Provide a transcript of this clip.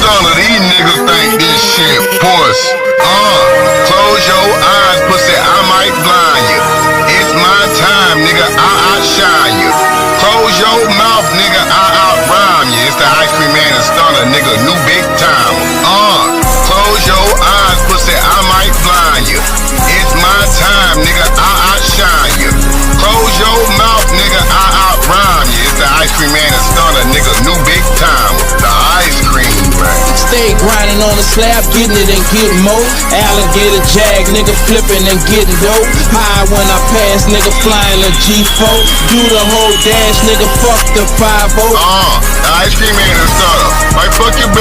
stunner. These niggas think this shit puss. Close your eyes, pussy, I might blind you. It's my time, nigga, I outshine you. Close your mouth, nigga, I outrhyme you. It's the ice cream man and stunner, nigga, new big time. Close your eyes, pussy, I might blind you. It's my time, nigga, I outshine you. Close your mouth, nigga, I outrhyme you. It's the ice cream man and stunner, nigga, new big time. The ice cream man. Stay grinding on the slab, getting it and getting more. Alligator jag, nigga flipping and getting dope. High when I pass, nigga flying a G4. Do the whole dash, nigga, fuck the 5-0. The ice cream man and stunner. Right, fuck your